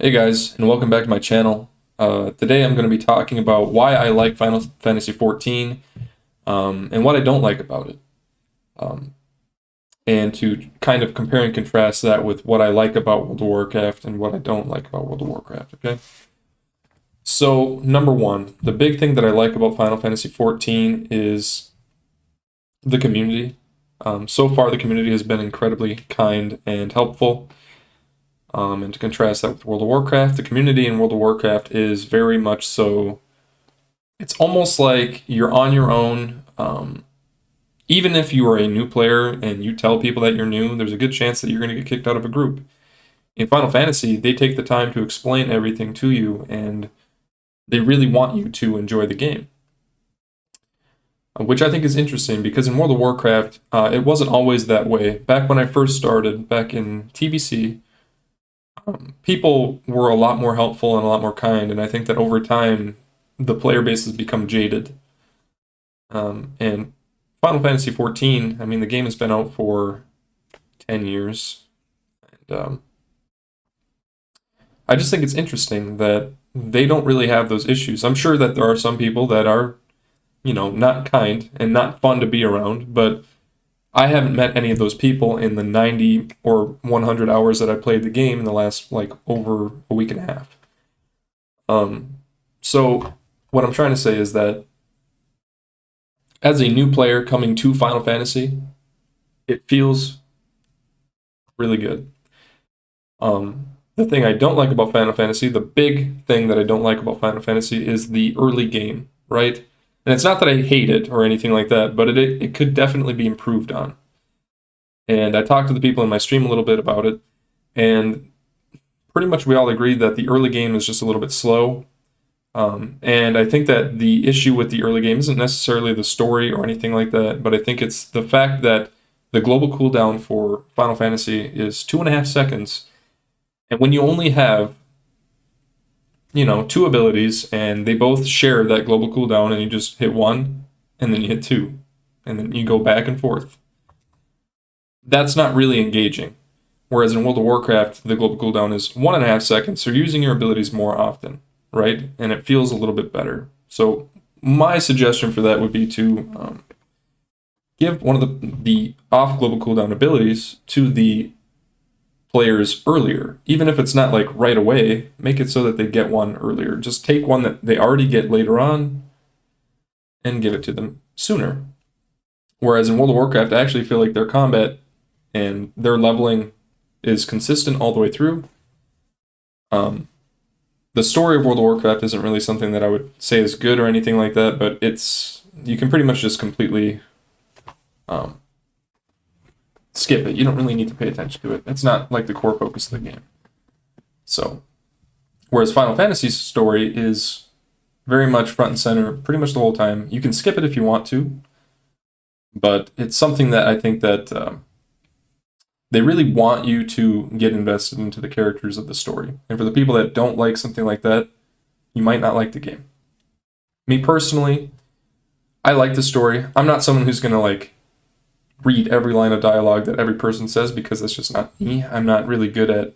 Hey guys, and welcome back to my channel. Today I'm going to be talking about why I like Final Fantasy XIV and what I don't like about it. Um, and to kind of compare and contrast that with what I like about World of Warcraft and what I don't like about World of Warcraft, okay? So, number one, the big thing that I like about Final Fantasy XIV is the community. So far, the community has been incredibly kind and helpful. And to contrast that with World of Warcraft, the community in World of Warcraft is very much so. It's almost like you're on your own. Even if you are a new player and you tell people that you're new, there's a good chance that you're going to get kicked out of a group. In Final Fantasy, they take the time to explain everything to you, and they really want you to enjoy the game. Which I think is interesting because in World of Warcraft, it wasn't always that way. Back when I first started, back in TBC, people were a lot more helpful and a lot more kind, and I think that over time the player base has become jaded. And Final Fantasy XIV, I mean, the game has been out for 10 years, and I just think it's interesting that they don't really have those issues. I'm sure that there are some people that are, not kind and not fun to be around, but I haven't met any of those people in the 90 or 100 hours that I played the game in the last, like, over a week and a half. So what I'm trying to say is that as a new player coming to Final Fantasy, it feels really good. The thing I don't like about Final Fantasy, the big thing that I don't like about Final Fantasy is the early game, right? And it's not that I hate it or anything like that, but it could definitely be improved on. And I talked to the people in my stream a little bit about it, and pretty much we all agreed that the early game is just a little bit slow. And I think that the issue with the early game isn't necessarily the story or anything like that, but I think it's the fact that the global cooldown for Final Fantasy is 2.5 seconds. And when you only have, two abilities and they both share that global cooldown and you just hit one and then you hit two and then you go back and forth, that's not really engaging. Whereas in World of Warcraft, the global cooldown is 1.5 seconds, so you're using your abilities more often, right? And it feels a little bit better. So my suggestion for that would be to give one of the off global cooldown abilities to the players earlier. Even if it's not like right away, make it so that they get one earlier. Just take one that they already get later on and give it to them sooner. Whereas in World of Warcraft, I actually feel like their combat and their leveling is consistent all the way through. The story of World of Warcraft isn't really something that I would say is good or anything like that, but you can pretty much just completely skip it. You don't really need to pay attention to it. It's not like the core focus of the game. So, whereas Final Fantasy's story is very much front and center pretty much the whole time. You can skip it if you want to, but it's something that I think that they really want you to get invested into the characters of the story. And for the people that don't like something like that, you might not like the game. Me personally, I like the story. I'm not someone who's going to like read every line of dialogue that every person says because that's just not me. I'm not really good at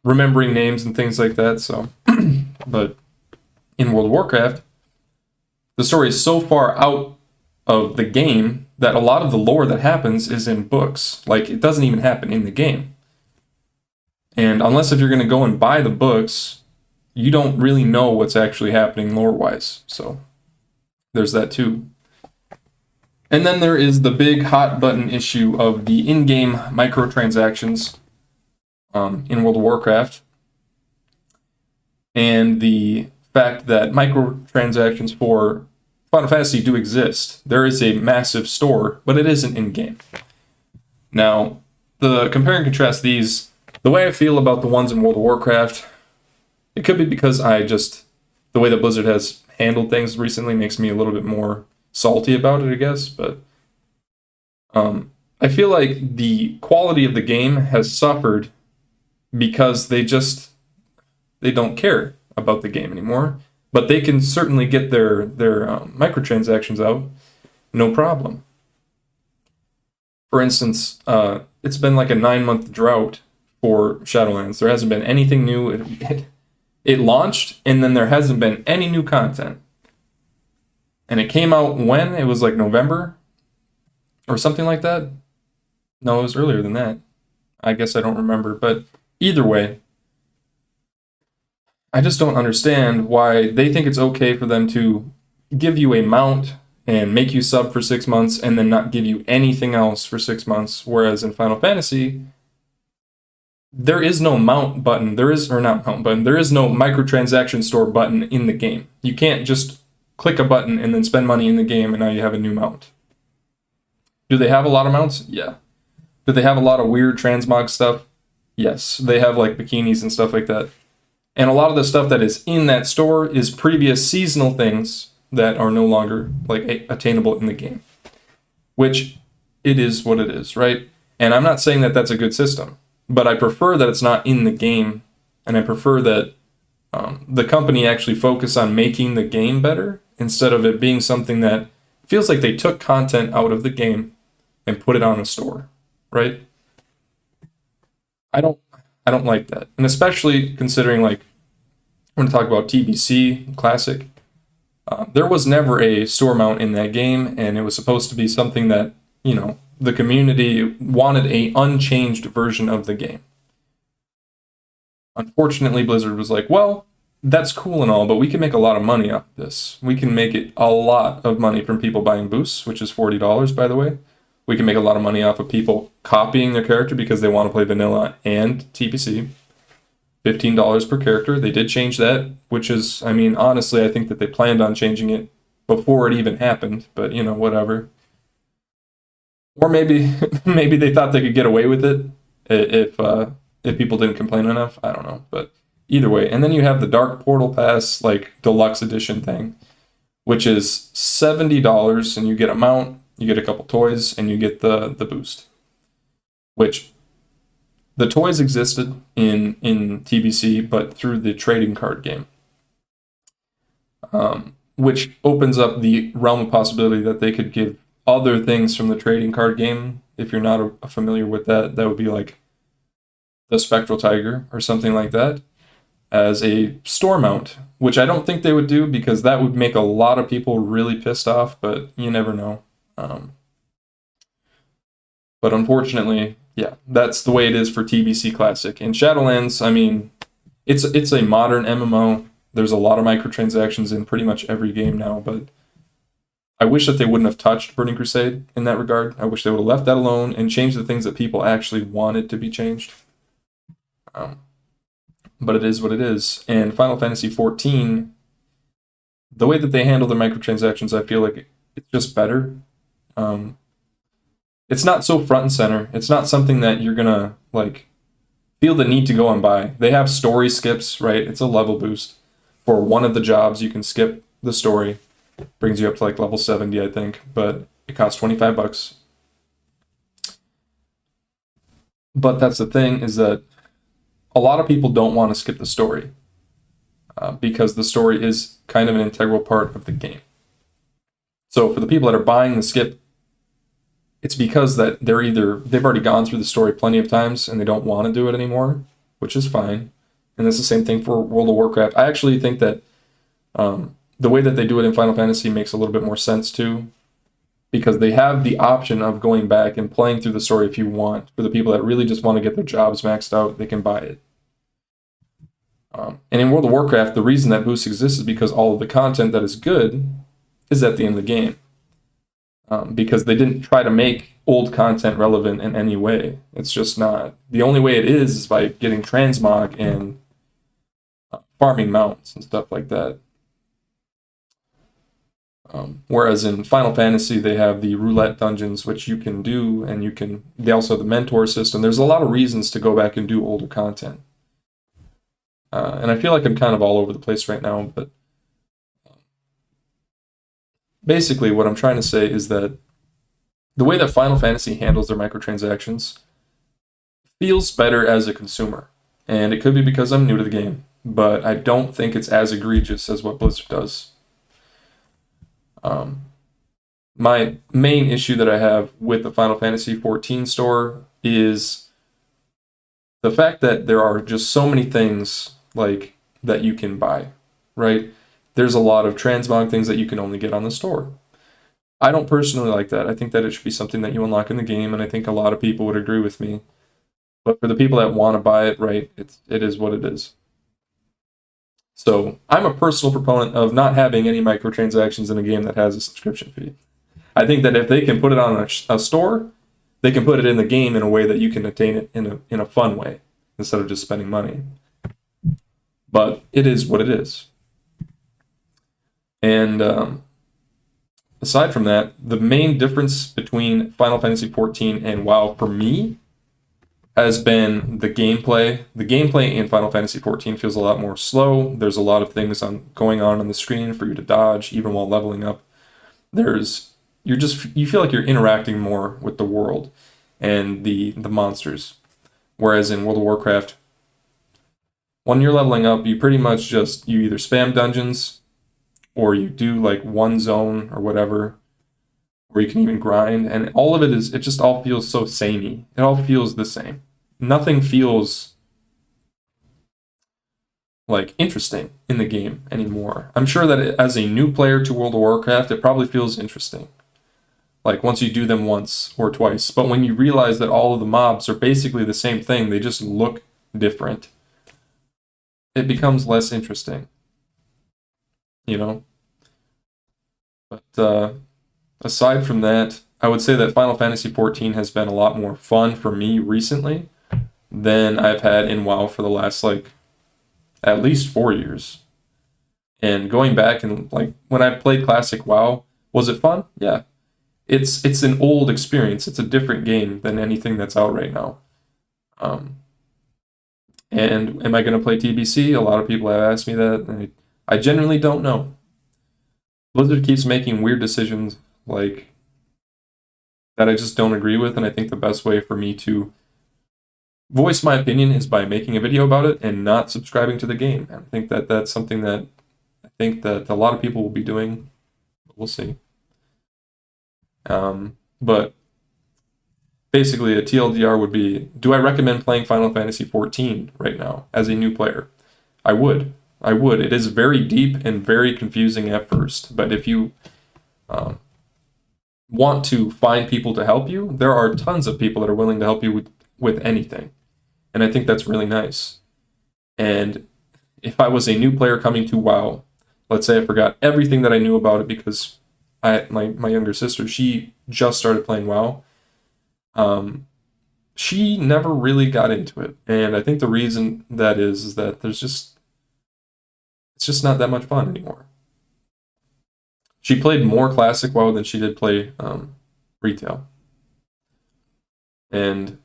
remembering names and things like that. So, but in World of Warcraft, the story is so far out of the game that a lot of the lore that happens is in books. Like, it doesn't even happen in the game. And unless if you're going to go and buy the books, you don't really know what's actually happening lore-wise. So, there's that too. And then there is the big hot button issue of the in-game microtransactions in World of Warcraft. And the fact that microtransactions for Final Fantasy do exist. There is a massive store, but it isn't in-game. Now, the compare and contrast these, the way I feel about the ones in World of Warcraft, it could be because the way that Blizzard has handled things recently makes me a little bit more salty about it, I guess, but I feel like the quality of the game has suffered because they don't care about the game anymore. But they can certainly get their microtransactions out, no problem. For instance, it's been like a 9-month drought for Shadowlands. There hasn't been anything new. It launched, and then there hasn't been any new content. And it came out when? It was like November or something like that? No, it was earlier than that. I guess I don't remember. But either way, I just don't understand why they think it's okay for them to give you a mount and make you sub for 6 months and then not give you anything else for 6 months. Whereas in Final Fantasy, there is no mount button. There is no microtransaction store button in the game. You can't just click a button and then spend money in the game and now you have a new mount. Do they have a lot of mounts? Yeah. Do they have a lot of weird transmog stuff? Yes. They have like bikinis and stuff like that. And a lot of the stuff that is in that store is previous seasonal things that are no longer like attainable in the game. Which it is what it is, right? And I'm not saying that that's a good system, but I prefer that it's not in the game, and I prefer that the company actually focus on making the game better instead of it being something that feels like they took content out of the game and put it on a store, right? I don't like that. And especially considering, like, when I talk about TBC Classic, there was never a store mount in that game, and it was supposed to be something that, you know, the community wanted a unchanged version of the game. Unfortunately, Blizzard was like, well, that's cool and all, but we can make a lot of money off of this. We can make it a lot of money from people buying boosts, which is $40, by the way. We can make a lot of money off of people copying their character because they want to play vanilla and TPC. $15 per character. They did change that, which is, I mean, honestly, I think that they planned on changing it before it even happened, but, you know, whatever. Or maybe they thought they could get away with it if people didn't complain enough. I don't know, but either way. And then you have the Dark Portal Pass, like, deluxe edition thing, which is $70, and you get a mount, you get a couple toys, and you get the boost. Which, the toys existed in TBC, but through the trading card game. Which opens up the realm of possibility that they could give other things from the trading card game. If you're not familiar with that, that would be like the Spectral Tiger or something like that as a store mount, which I don't think they would do because that would make a lot of people really pissed off, but you never know. But unfortunately, yeah, that's the way it is for TBC Classic. In Shadowlands, I mean, it's a modern MMO. There's a lot of microtransactions in pretty much every game now, but I wish that they wouldn't have touched Burning Crusade in that regard. I wish they would have left that alone and changed the things that people actually wanted to be changed. But it is what it is. And Final Fantasy XIV, the way that they handle their microtransactions, I feel like it's just better. It's not so front and center. It's not something that you're gonna like feel the need to go and buy. They have story skips, right? It's a level boost. For one of the jobs, you can skip the story. Brings you up to like level 70, I think, but it costs $25. But that's the thing, is that a lot of people don't want to skip the story because the story is kind of an integral part of the game. So for the people that are buying the skip, it's because that they've already gone through the story plenty of times and they don't want to do it anymore, which is fine. And that's the same thing for World of Warcraft. I actually think that the way that they do it in Final Fantasy makes a little bit more sense too, because they have the option of going back and playing through the story if you want. For the people that really just want to get their jobs maxed out, they can buy it. And in World of Warcraft, the reason that boost exists is because all of the content that is good is at the end of the game. Because they didn't try to make old content relevant in any way. It's just not. The only way it is by getting transmog and farming mounts and stuff like that. Whereas in Final Fantasy, they have the roulette dungeons, which you can do, and they also have the mentor system. There's a lot of reasons to go back and do older content. And I feel like I'm kind of all over the place right now, but basically what I'm trying to say is that the way that Final Fantasy handles their microtransactions feels better as a consumer. And it could be because I'm new to the game, but I don't think it's as egregious as what Blizzard does. My main issue that I have with the Final Fantasy XIV store is the fact that there are just so many things like that you can buy, right? There's a lot of transmog things that you can only get on the store. I don't personally like that. I think that it should be something that you unlock in the game, and I think a lot of people would agree with me. But for the people that want to buy it, right, it is what it is. So I'm a personal proponent of not having any microtransactions in a game that has a subscription fee. I think that if they can put it on a store, they can put it in the game in a way that you can attain it in a fun way instead of just spending money. But it is what it is. And aside from that, the main difference between Final Fantasy XIV and WoW for me has been the gameplay. The gameplay in Final Fantasy XIV feels a lot more slow. There's a lot of things going on the screen for you to dodge, even while leveling up. You feel like you're interacting more with the world and the monsters. Whereas in World of Warcraft, when you're leveling up, you pretty much you either spam dungeons, or you do like one zone or whatever, or you can even grind, and all of it just all feels so samey. It all feels the same. Nothing feels like interesting in the game anymore. I'm sure that as a new player to World of Warcraft, it probably feels interesting. Like once you do them once or twice. But when you realize that all of the mobs are basically the same thing, they just look different, it becomes less interesting. You know? But aside from that, I would say that Final Fantasy XIV has been a lot more fun for me recently than I've had in WoW for the last, like, at least 4 years. And going back and, like, when I played Classic WoW, was it fun? Yeah. It's an old experience. It's a different game than anything that's out right now. And am I going to play TBC? A lot of people have asked me that. And I genuinely don't know. Blizzard keeps making weird decisions like that I just don't agree with, and I think the best way for me to voice my opinion is by making a video about it and not subscribing to the game. And I think that that's something that I think that a lot of people will be doing. We'll see. But basically, a TLDR would be: do I recommend playing Final Fantasy XIV right now as a new player? I would. It is very deep and very confusing at first, but if you want to find people to help you, there are tons of people that are willing to help you with anything. And I think that's really nice. And if I was a new player coming to WoW, let's say I forgot everything that I knew about it because my younger sister, she just started playing WoW. She never really got into it. And I think the reason that is that it's just not that much fun anymore. She played more Classic WoW than she did play retail. And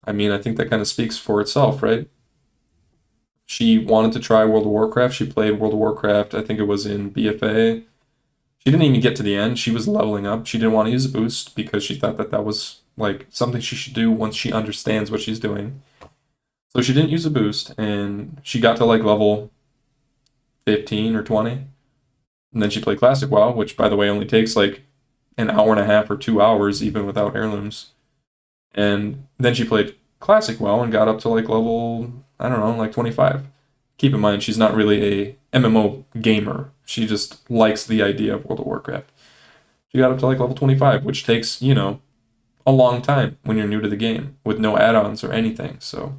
I mean, I think that kind of speaks for itself, right? She wanted to try World of Warcraft. She played World of Warcraft, I think it was in BFA. She didn't even get to the end. She was leveling up. She didn't want to use a boost because she thought that was like something she should do once she understands what she's doing. So she didn't use a boost, and she got to like level 15 or 20. And then she played Classic WoW, which, by the way, only takes like an hour and a half or 2 hours, even without heirlooms. And then she played Classic WoW and got up to like level, I don't know, like 25. Keep in mind, she's not really a MMO gamer. She just likes the idea of World of Warcraft. She got up to like level 25, which takes, a long time when you're new to the game with no add-ons or anything. So,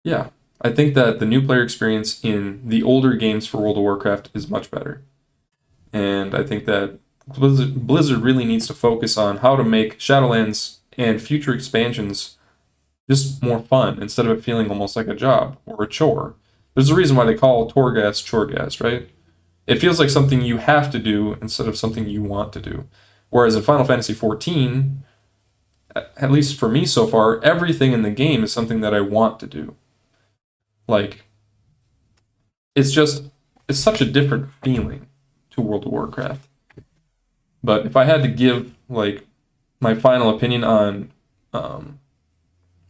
yeah. I think that the new player experience in the older games for World of Warcraft is much better. And I think that Blizzard really needs to focus on how to make Shadowlands and future expansions just more fun instead of it feeling almost like a job or a chore. There's a reason why they call Torghast Choreghast, right? It feels like something you have to do instead of something you want to do. Whereas in Final Fantasy XIV, at least for me so far, everything in the game is something that I want to do. Like, it's such a different feeling to World of Warcraft. But if I had to give, like, my final opinion on,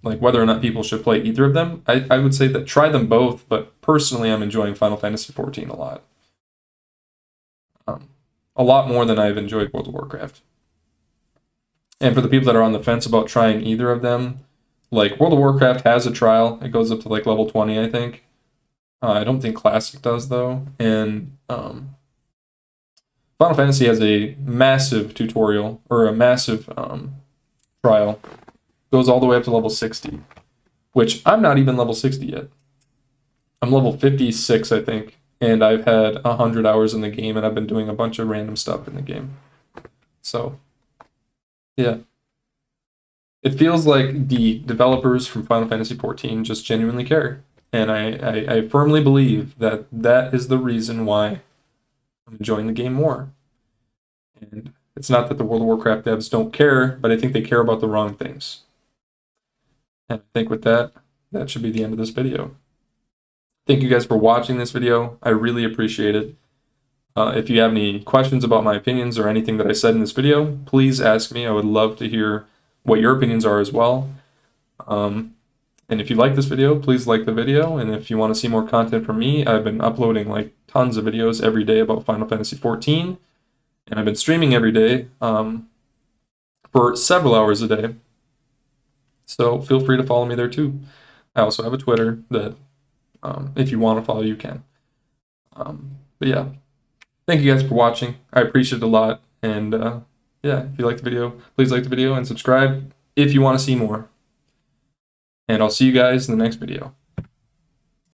like, whether or not people should play either of them, I would say that try them both, but personally I'm enjoying Final Fantasy XIV a lot. A lot more than I've enjoyed World of Warcraft. And for the people that are on the fence about trying either of them, Like World of Warcraft has a trial. It goes up to like level 20, I think. I don't think Classic does though. And Final Fantasy has a massive tutorial or a massive trial. Goes all the way up to level 60, which I'm not even level 60 yet. I'm level 56, I think, and I've had 100 hours in the game, and I've been doing a bunch of random stuff in the game. So, yeah. It feels like the developers from Final Fantasy XIV just genuinely care. And I firmly believe that that is the reason why I'm enjoying the game more. And it's not that the World of Warcraft devs don't care, but I think they care about the wrong things. And I think with that, that should be the end of this video. Thank you guys for watching this video. I really appreciate it. If you have any questions about my opinions or anything that I said in this video, please ask me. I would love to hear what your opinions are as well. And if you like this video, please like the video. And if you want to see more content from me, I've been uploading like tons of videos every day about Final Fantasy XIV. And I've been streaming every day for several hours a day. So feel free to follow me there too. I also have a Twitter that if you want to follow, you can. But yeah, thank you guys for watching. I appreciate it a lot. And yeah, if you like the video, please like the video and subscribe if you want to see more. And I'll see you guys in the next video.